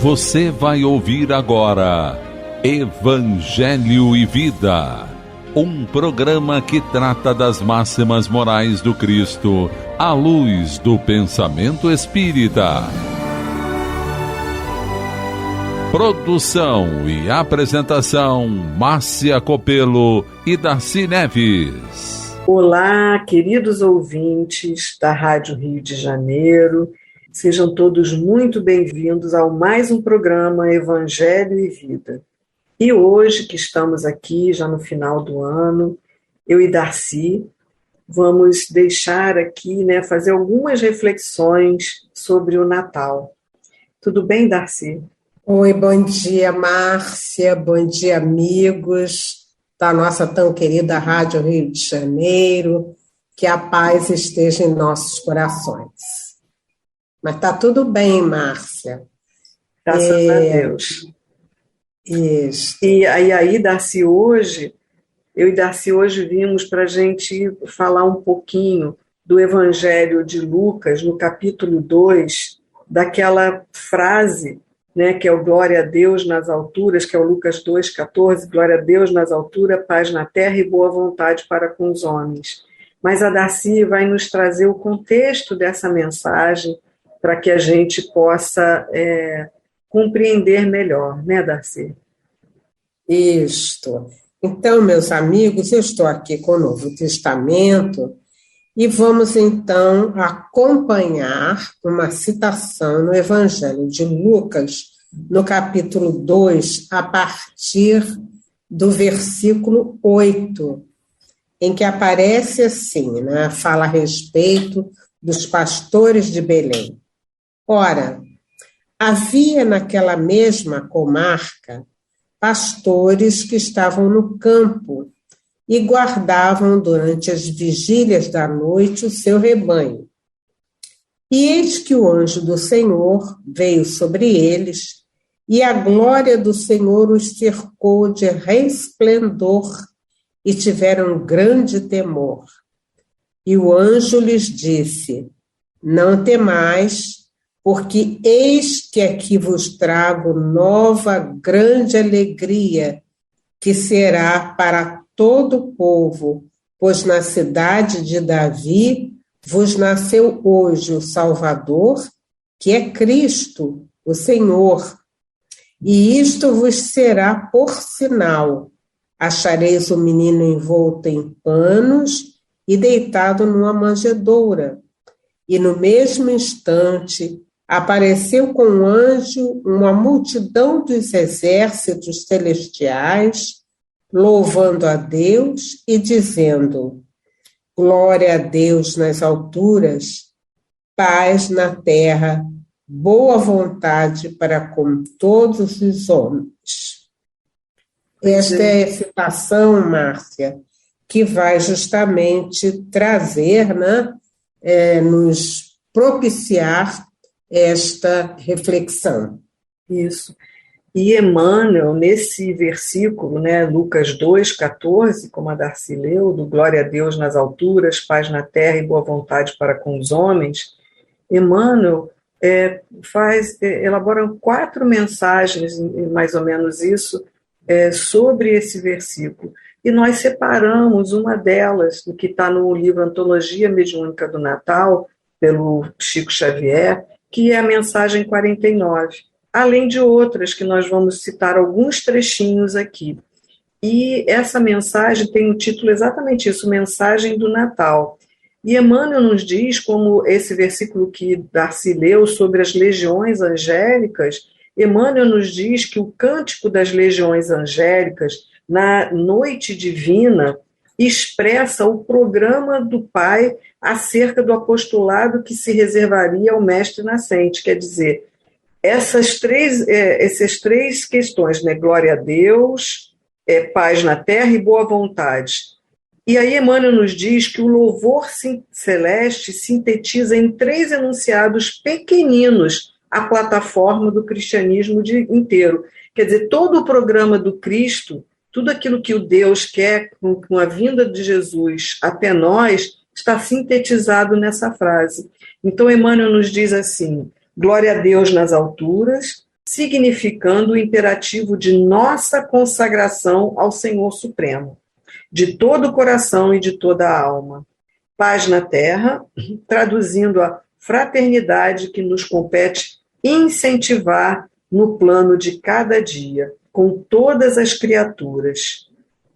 Você vai ouvir agora Evangelho e Vida, um programa que trata das máximas morais do Cristo à luz do pensamento espírita. Produção e apresentação, Márcia Copelo e Darcy Neves. Olá, queridos ouvintes da Rádio Rio de Janeiro. Sejam todos muito bem-vindos ao mais um programa Evangelho e Vida. E hoje, que estamos aqui, já no final do ano, eu e Darcy vamos deixar aqui, fazer algumas reflexões sobre o Natal. Tudo bem, Darcy? Oi, bom dia, Márcia, bom dia, amigos da nossa tão querida Rádio Rio de Janeiro, que a paz esteja em nossos corações. Mas tá tudo bem, Márcia. Graças a Deus. Isso. E aí, Darcy, hoje, eu e Darcy hoje vimos para a gente falar um pouquinho do Evangelho de Lucas, no capítulo 2, daquela frase, que é o glória a Deus nas alturas, que é o Lucas 2,14, glória a Deus nas alturas, paz na terra e boa vontade para com os homens. Mas a Darcy vai nos trazer o contexto dessa mensagem para que a gente possa compreender melhor, né, Darcy? Isto. Então, meus amigos, eu estou aqui com o Novo Testamento e vamos, então, acompanhar uma citação no Evangelho de Lucas, no capítulo 2, a partir do versículo 8, em que aparece assim, fala a respeito dos pastores de Belém. Ora, havia naquela mesma comarca pastores que estavam no campo e guardavam durante as vigílias da noite o seu rebanho. E eis que o anjo do Senhor veio sobre eles, e a glória do Senhor os cercou de resplendor, e tiveram grande temor. E o anjo lhes disse: não temais, porque eis que aqui vos trago nova grande alegria, que será para todo o povo, pois na cidade de Davi vos nasceu hoje o Salvador, que é Cristo, o Senhor. E isto vos será por sinal: achareis o menino envolto em panos e deitado numa manjedoura. E no mesmo instante apareceu com um anjo uma multidão dos exércitos celestiais, louvando a Deus e dizendo: glória a Deus nas alturas, paz na terra, boa vontade para com todos os homens. Esta é a citação, Márcia, que vai justamente trazer, nos propiciar esta reflexão. Isso. E Emmanuel, nesse versículo, Lucas 2,14, como a Darcy leu, do glória a Deus nas alturas, paz na terra e boa vontade para com os homens, Emmanuel elabora 4 mensagens, mais ou menos isso, sobre esse versículo. E nós separamos uma delas, do que está no livro Antologia Mediúnica do Natal, pelo Chico Xavier, que é a mensagem 49, além de outras que nós vamos citar alguns trechinhos aqui. E essa mensagem tem o título exatamente isso, Mensagem do Natal. E Emmanuel nos diz, como esse versículo que Darcy leu sobre as legiões angélicas, Emmanuel nos diz que o cântico das legiões angélicas, na noite divina, expressa o programa do Pai acerca do apostolado que se reservaria ao Mestre Nascente. Quer dizer, essas três questões, glória a Deus, paz na terra e boa vontade. E aí Emmanuel nos diz que o louvor celeste sintetiza em 3 enunciados pequeninos a plataforma do cristianismo inteiro. Quer dizer, todo o programa do Cristo, tudo aquilo que o Deus quer com a vinda de Jesus até nós, está sintetizado nessa frase. Então, Emmanuel nos diz assim: glória a Deus nas alturas, significando o imperativo de nossa consagração ao Senhor Supremo, de todo o coração e de toda a alma. Paz na terra, traduzindo a fraternidade que nos compete incentivar no plano de cada dia, com todas as criaturas.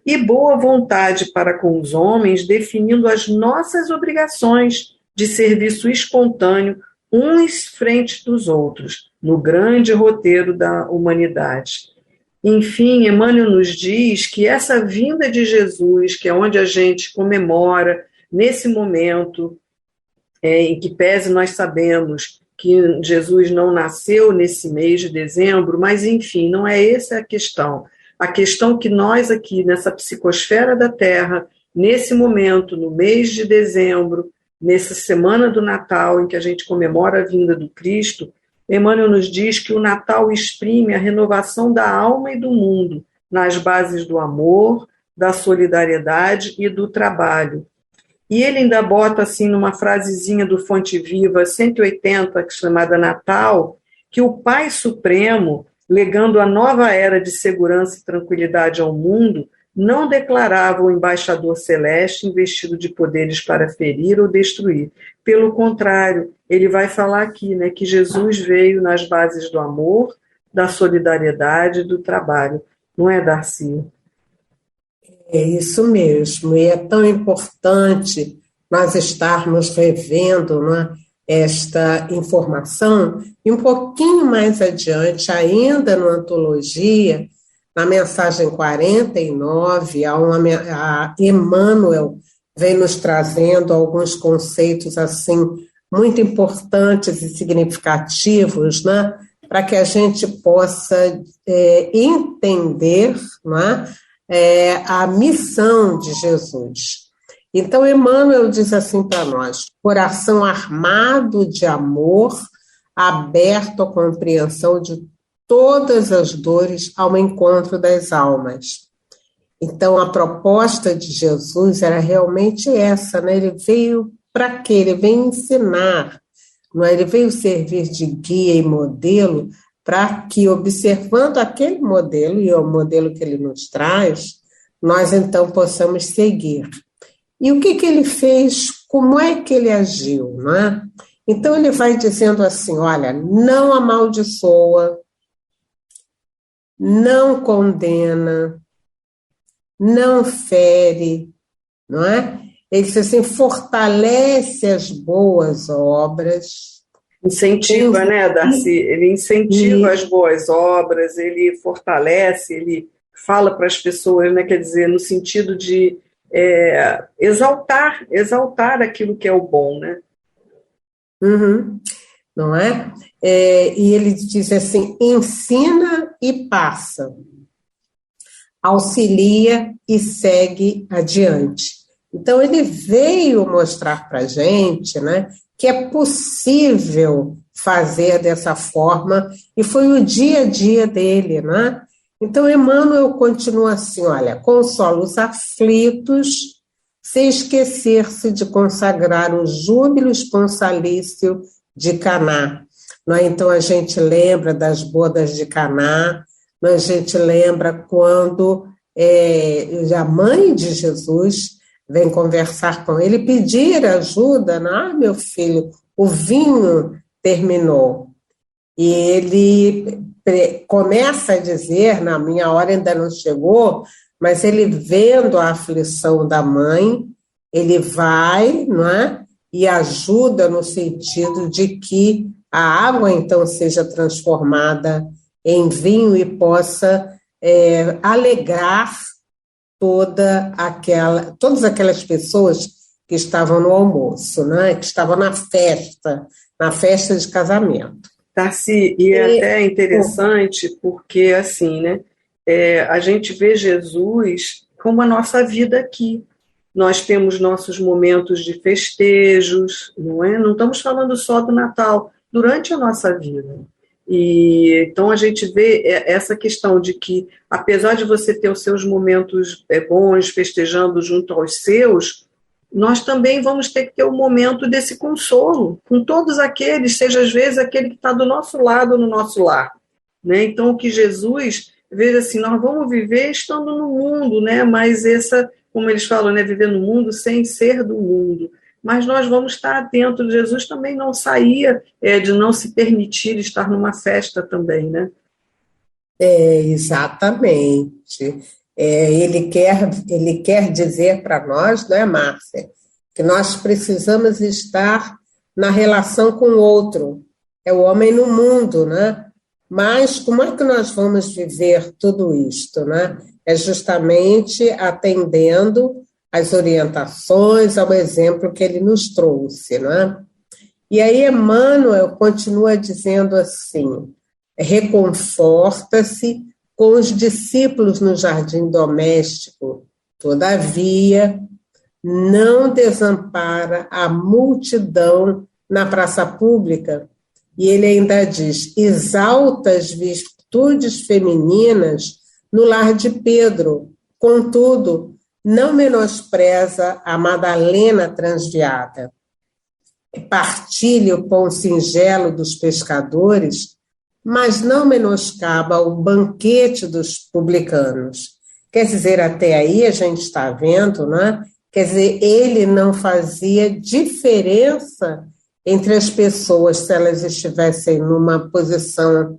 E boa vontade para com os homens, definindo as nossas obrigações de serviço espontâneo uns frente dos outros, no grande roteiro da humanidade. Enfim, Emmanuel nos diz que essa vinda de Jesus, que é onde a gente comemora, nesse momento, em que pese nós sabemos que Jesus não nasceu nesse mês de dezembro, mas enfim, não é essa a questão. A questão que nós aqui, nessa psicosfera da Terra, nesse momento, no mês de dezembro, nessa semana do Natal, em que a gente comemora a vinda do Cristo, Emmanuel nos diz que o Natal exprime a renovação da alma e do mundo, nas bases do amor, da solidariedade e do trabalho. E ele ainda bota assim numa frasezinha do Fonte Viva 180, chamada Natal, que o Pai Supremo, legando a nova era de segurança e tranquilidade ao mundo, não declarava o embaixador celeste investido de poderes para ferir ou destruir. Pelo contrário, ele vai falar aqui, né, que Jesus veio nas bases do amor, da solidariedade e do trabalho. Não é, Darcy? É isso mesmo, e é tão importante nós estarmos revendo, né, esta informação, e um pouquinho mais adiante, ainda na Antologia, na mensagem 49, a Emmanuel vem nos trazendo alguns conceitos assim muito importantes e significativos, né, para que a gente possa entender, né, a missão de Jesus. Então, Emmanuel diz assim para nós: coração armado de amor, aberto à compreensão de todas as dores ao encontro das almas. Então, a proposta de Jesus era realmente essa, né? Ele veio para quê? Ele veio ensinar, não é? Ele veio servir de guia e modelo para que, observando aquele modelo, e é o modelo que ele nos traz, nós então possamos seguir. E o que ele fez? Como é que ele agiu, não é? Então, ele vai dizendo assim, olha, não amaldiçoa, não condena, não fere, não é? Ele diz assim, fortalece as boas obras. Incentiva, né, Darcy? Ele incentiva as boas obras, ele fortalece, ele fala para as pessoas, né, quer dizer, no sentido de exaltar aquilo que é o bom, né? Uhum. Não é? E ele diz assim, ensina e passa, auxilia e segue adiante. Então, ele veio mostrar para a gente, né, que é possível fazer dessa forma, e foi o dia a dia dele, né? Então, Emmanuel continua assim, olha, consola os aflitos, sem esquecer-se de consagrar o júbilo esponsalício de Caná. Não é? Então, a gente lembra das bodas de Caná, a gente lembra quando a mãe de Jesus vem conversar com ele, pedir ajuda, né? Ah, meu filho, o vinho terminou. E ele começa a dizer, na minha hora ainda não chegou, mas ele vendo a aflição da mãe, ele vai, não é? E ajuda no sentido de que a água, então, seja transformada em vinho e possa alegrar todas aquelas pessoas que estavam no almoço, né? Que estavam na festa de casamento. Darcy, e é até interessante porque, assim, né, a gente vê Jesus como a nossa vida aqui. Nós temos nossos momentos de festejos, não é? Não estamos falando só do Natal, durante a nossa vida. E então a gente vê essa questão de que, apesar de você ter os seus momentos bons, festejando junto aos seus, nós também vamos ter que ter o momento desse consolo, com todos aqueles, seja às vezes aquele que está do nosso lado, no nosso lar. né? Então, o que Jesus veja assim, nós vamos viver estando no mundo, né? Mas essa, como eles falam, né? Viver no mundo sem ser do mundo. Mas nós vamos estar atentos. Jesus também não saía de não se permitir estar numa festa também, né? Exatamente. Ele quer dizer para nós, não é, Márcia, que nós precisamos estar na relação com o outro. É o homem no mundo, né? Mas como é que nós vamos viver tudo isto, né? É justamente atendendo às orientações, ao exemplo que ele nos trouxe, né? E aí Emmanuel continua dizendo assim: reconforta-se com os discípulos no jardim doméstico, todavia não desampara a multidão na praça pública. E ele ainda diz: exalta as virtudes femininas no lar de Pedro, contudo, não menospreza a Madalena transviada. Partilha o pão singelo dos pescadores, mas não menoscaba o banquete dos publicanos. Quer dizer, até aí a gente está vendo, né? Quer dizer, ele não fazia diferença entre as pessoas, se elas estivessem numa posição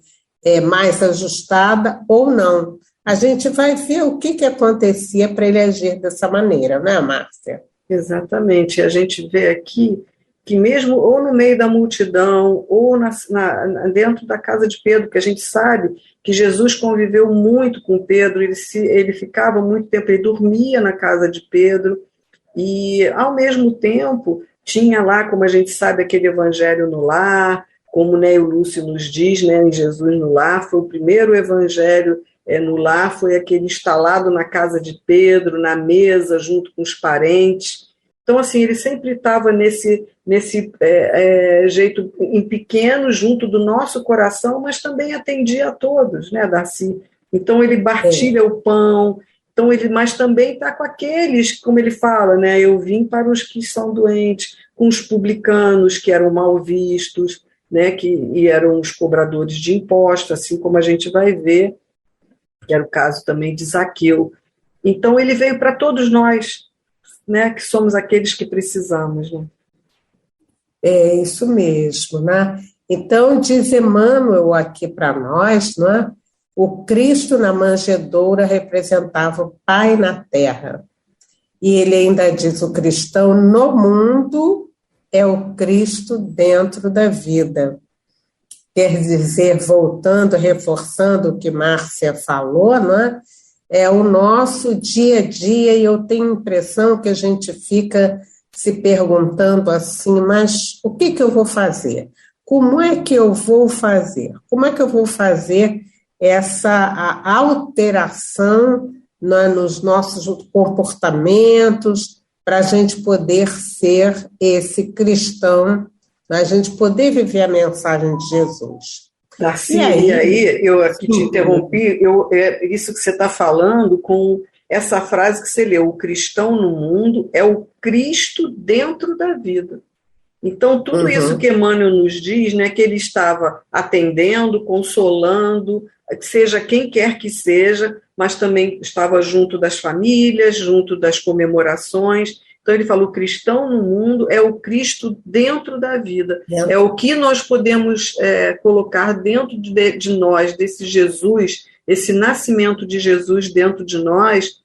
mais ajustada ou não. A gente vai ver o que acontecia para ele agir dessa maneira, não é, Márcia? Exatamente. A gente vê aqui que mesmo ou no meio da multidão, ou dentro da casa de Pedro, que a gente sabe que Jesus conviveu muito com Pedro, ele ficava muito tempo, ele dormia na casa de Pedro, e ao mesmo tempo tinha lá, como a gente sabe, aquele evangelho no lar, como, né, o Lúcio nos diz, né, em Jesus no lar, foi o primeiro evangelho no lar, foi aquele instalado na casa de Pedro, na mesa, junto com os parentes. Então, assim, ele sempre estava nesse jeito em pequeno, junto do nosso coração, mas também atendia a todos, né, Darcy? Então, ele partilha o pão, então mas também está com aqueles, como ele fala, né, eu vim para os que são doentes, com os publicanos, que eram mal vistos, né, e eram os cobradores de impostos, assim como a gente vai ver, que era o caso também de Zaqueu. Então, ele veio para todos nós, né, que somos aqueles que precisamos, né? É isso mesmo, né? Então, diz Emmanuel aqui para nós, né? O Cristo na manjedoura representava o Pai na terra. E ele ainda diz: o cristão no mundo é o Cristo dentro da vida. Quer dizer, voltando, reforçando o que Márcia falou, né? É o nosso dia a dia, e eu tenho a impressão que a gente fica se perguntando assim: mas o que eu vou fazer? Como é que eu vou fazer? Como é que eu vou fazer essa alteração, né, nos nossos comportamentos, para a gente poder ser esse cristão, a gente poder viver a mensagem de Jesus? Darcy, e aí eu aqui te interrompi, isso que você está falando com essa frase que você leu: o cristão no mundo é o Cristo dentro da vida. Então, tudo isso que Emmanuel nos diz, né, que ele estava atendendo, consolando, seja quem quer que seja, mas também estava junto das famílias, junto das comemorações. Então, ele falou: o cristão no mundo é o Cristo dentro da vida. É o que nós podemos colocar dentro de nós, desse Jesus, esse nascimento de Jesus dentro de nós,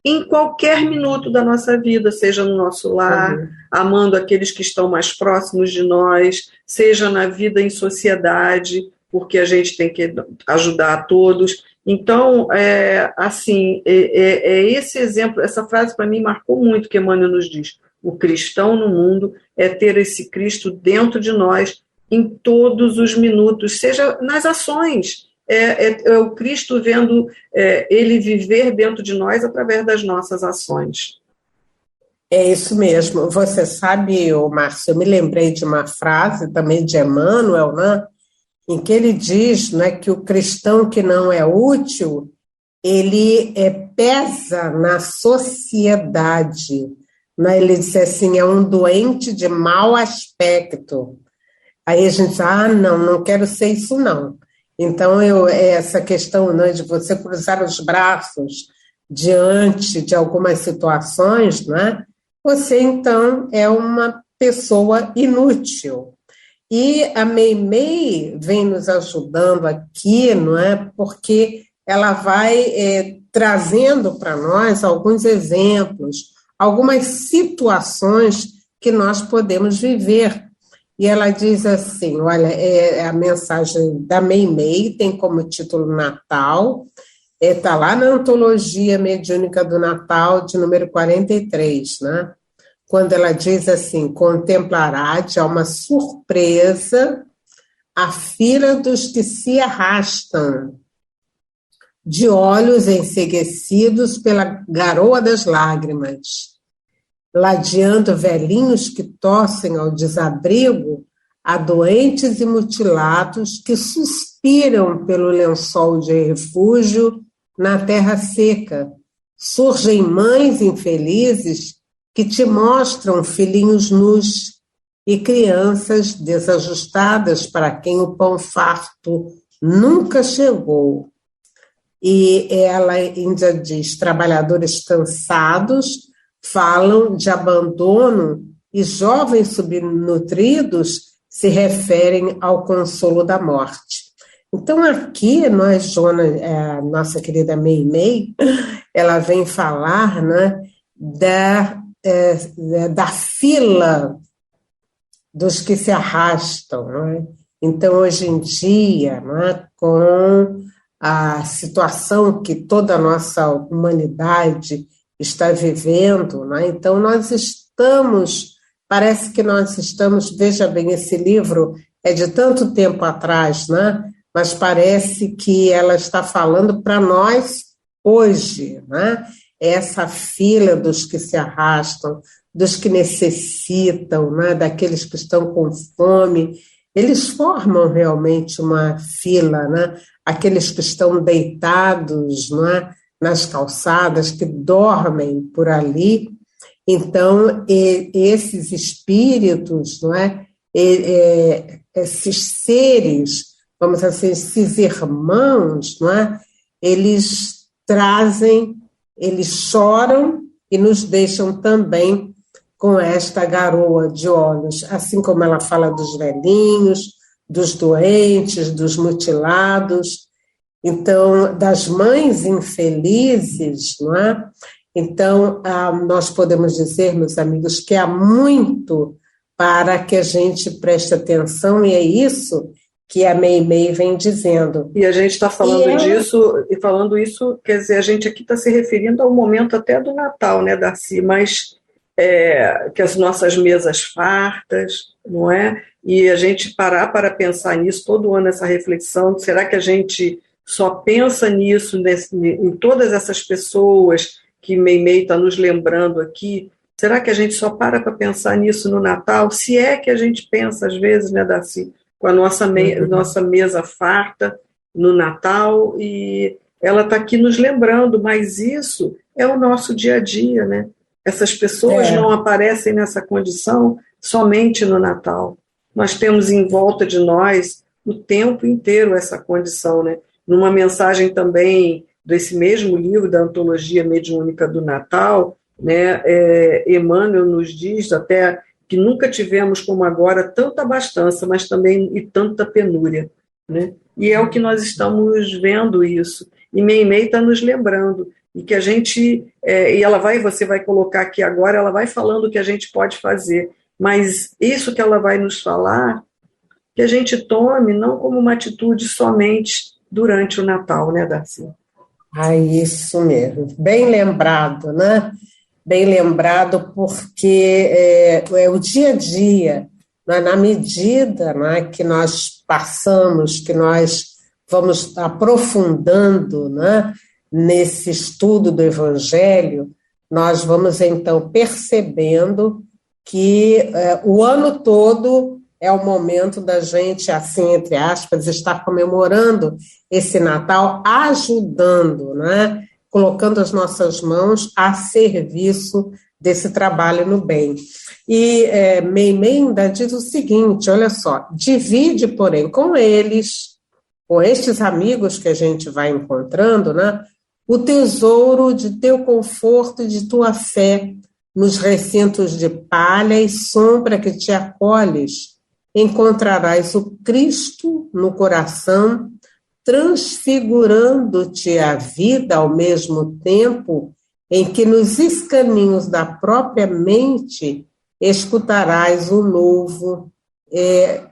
em qualquer minuto da nossa vida, seja no nosso lar, amando aqueles que estão mais próximos de nós, seja na vida em sociedade, porque a gente tem que ajudar a todos. Então, esse exemplo, essa frase para mim marcou muito, que Emmanuel nos diz: o cristão no mundo é ter esse Cristo dentro de nós em todos os minutos, seja nas ações, é o Cristo vendo ele viver dentro de nós através das nossas ações. É isso mesmo. Você sabe, Márcio, eu me lembrei de uma frase também de Emmanuel, né? Em que ele diz, né, que o cristão que não é útil, ele pesa na sociedade. Né? Ele diz assim: é um doente de mau aspecto. Aí a gente diz: não quero ser isso não. Então, essa questão, né, de você cruzar os braços diante de algumas situações, né, você, então, é uma pessoa inútil. E a Meimei vem nos ajudando aqui, não é? Porque ela vai trazendo para nós alguns exemplos, algumas situações que nós podemos viver. E ela diz assim, olha, a mensagem da Meimei tem como título Natal, está lá na Antologia Mediúnica do Natal, de número 43, né? Quando ela diz assim, contemplará de alma surpresa a fila dos que se arrastam, de olhos enceguecidos pela garoa das lágrimas, ladeando velhinhos que tossem ao desabrigo, a doentes e mutilados que suspiram pelo lençol de refúgio na terra seca. Surgem mães infelizes que te mostram filhinhos nus e crianças desajustadas para quem o pão farto nunca chegou. E ela ainda diz, trabalhadores cansados falam de abandono e jovens subnutridos se referem ao consolo da morte. Então aqui nós, a nossa querida Meimei, ela vem falar, né, da fila dos que se arrastam, não é? Então, hoje em dia, não é, com a situação que toda a nossa humanidade está vivendo, não é? Então parece que nós estamos, veja bem, esse livro é de tanto tempo atrás, né? Mas parece que ela está falando para nós hoje, né? Essa fila dos que se arrastam, dos que necessitam, né, daqueles que estão com fome, eles formam realmente uma fila, né? Aqueles que estão deitados, né, nas calçadas, que dormem por ali. Então, esses espíritos, não é? Esses seres, vamos dizer assim, esses irmãos, não é? Eles choram e nos deixam também com esta garoa de olhos, assim como ela fala dos velhinhos, dos doentes, dos mutilados, então, das mães infelizes, não é? Então, nós podemos dizer, meus amigos, que há muito para que a gente preste atenção, e é isso que a Meimei vem dizendo. E a gente está falando disso, e falando isso, quer dizer, a gente aqui está se referindo ao momento até do Natal, né, Darcy? Mas que as nossas mesas fartas, não é? E a gente parar para pensar nisso, todo ano essa reflexão, será que a gente só pensa nisso, em todas essas pessoas que Meimei está nos lembrando aqui? Será que a gente só para pensar nisso no Natal? Se é que a gente pensa, às vezes, né, Darcy? Com a nossa mesa farta no Natal, e ela está aqui nos lembrando, mas isso é o nosso dia a dia, né? Essas pessoas não aparecem nessa condição somente no Natal. Nós temos em volta de nós o tempo inteiro essa condição, né? Numa mensagem também desse mesmo livro, da Antologia Mediúnica do Natal, né, Emmanuel nos diz até que nunca tivemos como agora tanta abastança, mas também e tanta penúria, né? E é o que nós estamos vendo isso. E Meimei está nos lembrando, e que a gente, e você vai colocar aqui agora, ela vai falando o que a gente pode fazer, mas isso que ela vai nos falar, que a gente tome não como uma atitude somente durante o Natal, né, Darcy? Isso mesmo, bem lembrado, né? Bem lembrado, porque é o dia a dia, né? Na medida, né, que nós passamos, que nós vamos aprofundando, né, nesse estudo do Evangelho, nós vamos então percebendo que o ano todo é o momento da gente, assim, entre aspas, estar comemorando esse Natal, ajudando, né? Colocando as nossas mãos a serviço desse trabalho no bem. E Meimei ainda diz o seguinte, olha só, divide, porém, com eles com estes amigos que a gente vai encontrando, né, o tesouro de teu conforto e de tua fé nos recintos de palha e sombra que te acolhes. Encontrarás o Cristo no coração, transfigurando-te a vida ao mesmo tempo em que nos escaninhos da própria mente escutarás o novo,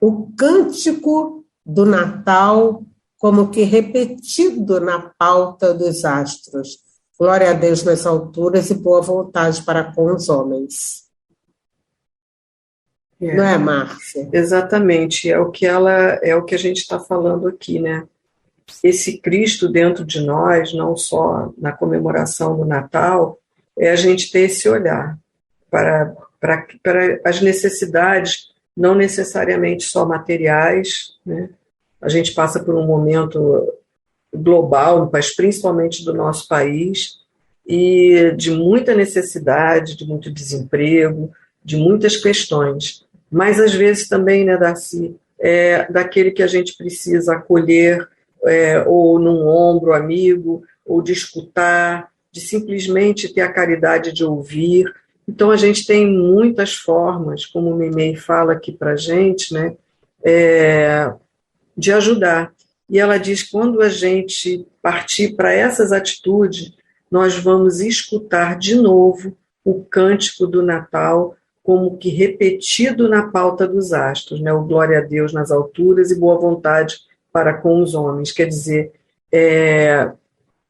o cântico do Natal, como que repetido na pauta dos astros. Glória a Deus nas alturas e boa vontade para com os homens. Não é, Márcia? Exatamente, é o que a gente está falando aqui, né? Esse Cristo dentro de nós, não só na comemoração do Natal, é a gente ter esse olhar para as necessidades, não necessariamente só materiais, né? A gente passa por um momento global, mas principalmente do nosso país, e de muita necessidade, de muito desemprego, de muitas questões. Mas, às vezes, também, né, Darcy, daquele que a gente precisa acolher, ou num ombro amigo, ou de escutar, de simplesmente ter a caridade de ouvir. Então, a gente tem muitas formas, como o Mimei fala aqui para a gente, né, de ajudar. E ela diz que quando a gente partir para essas atitudes, nós vamos escutar de novo o cântico do Natal, como que repetido na pauta dos astros, né? O glória a Deus nas alturas e boa vontade para com os homens. Quer dizer,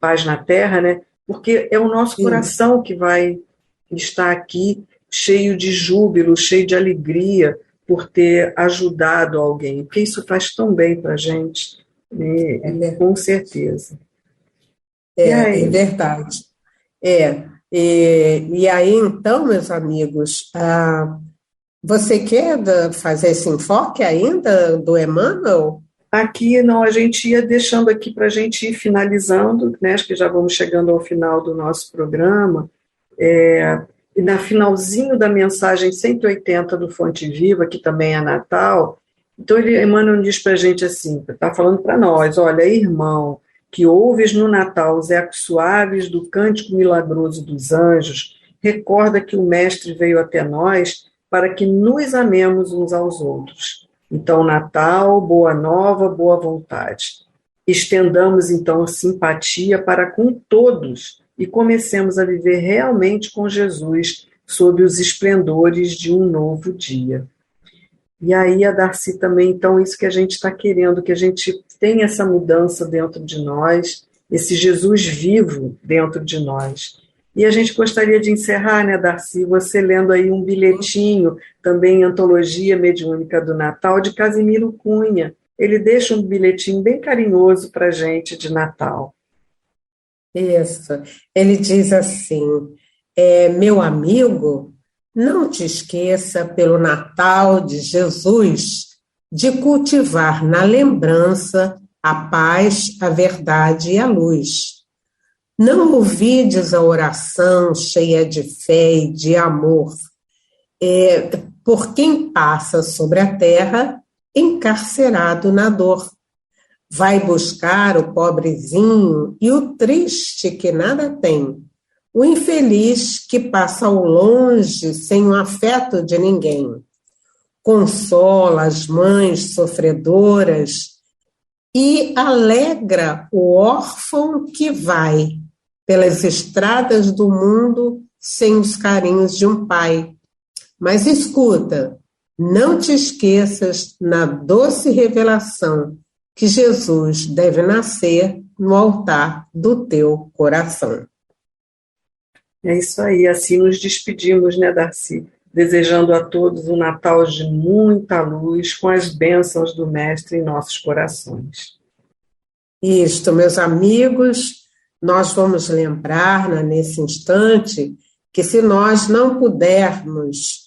paz na terra, né? Porque é o nosso coração que vai estar aqui cheio de júbilo, cheio de alegria por ter ajudado alguém, porque isso faz tão bem para a gente, com certeza. É verdade. E aí, então, meus amigos, você quer fazer esse enfoque ainda do Emmanuel? Aqui, não, a gente ia deixando aqui para a gente ir finalizando, né? Acho que já vamos chegando ao final do nosso programa, e na finalzinho da mensagem 180 do Fonte Viva, que também é Natal, então Emmanuel diz para a gente assim, está falando para nós, olha, irmão, que ouves no Natal os ecos suaves do cântico milagroso dos anjos, recorda que o Mestre veio até nós para que nos amemos uns aos outros. Então, Natal, boa nova, boa vontade. Estendamos, então, simpatia para com todos e comecemos a viver realmente com Jesus sob os esplendores de um novo dia. E aí a Darcy também, então, isso que a gente está querendo, que a gente tenha essa mudança dentro de nós, esse Jesus vivo dentro de nós. E a gente gostaria de encerrar, né, Darcy, você lendo aí um bilhetinho, também em Antologia Mediúnica do Natal, de Casimiro Cunha. Ele deixa um bilhetinho bem carinhoso para a gente de Natal. Isso. Ele diz assim, meu amigo, não te esqueça, pelo Natal de Jesus, de cultivar na lembrança a paz, a verdade e a luz. Não ouvides a oração cheia de fé e de amor, por quem passa sobre a terra encarcerado na dor. Vai buscar o pobrezinho e o triste que nada tem, o infeliz que passa ao longe sem o afeto de ninguém. Consola as mães sofredoras e alegra o órfão que vai pelas estradas do mundo sem os carinhos de um pai. Mas escuta, não te esqueças na doce revelação que Jesus deve nascer no altar do teu coração. É isso aí, assim nos despedimos, né, Darcy? Desejando a todos um Natal de muita luz, com as bênçãos do Mestre em nossos corações. Isto, meus amigos, nós vamos lembrar, né, nesse instante, que se nós não pudermos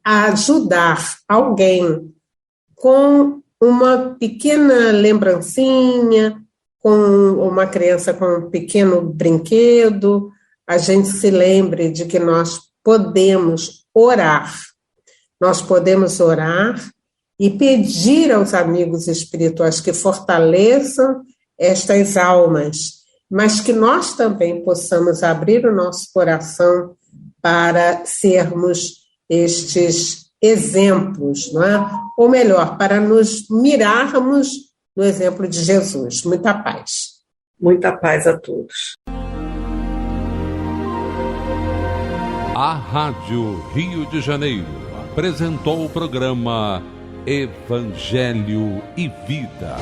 ajudar alguém com uma pequena lembrancinha, com uma criança com um pequeno brinquedo, a gente se lembre de que nós podemos orar. Nós podemos orar e pedir aos amigos espirituais que fortaleçam estas almas, mas que nós também possamos abrir o nosso coração para sermos estes exemplos, não é? Ou melhor, para nos mirarmos no exemplo de Jesus. Muita paz. Muita paz a todos. A Rádio Rio de Janeiro apresentou o programa Evangelho e Vida.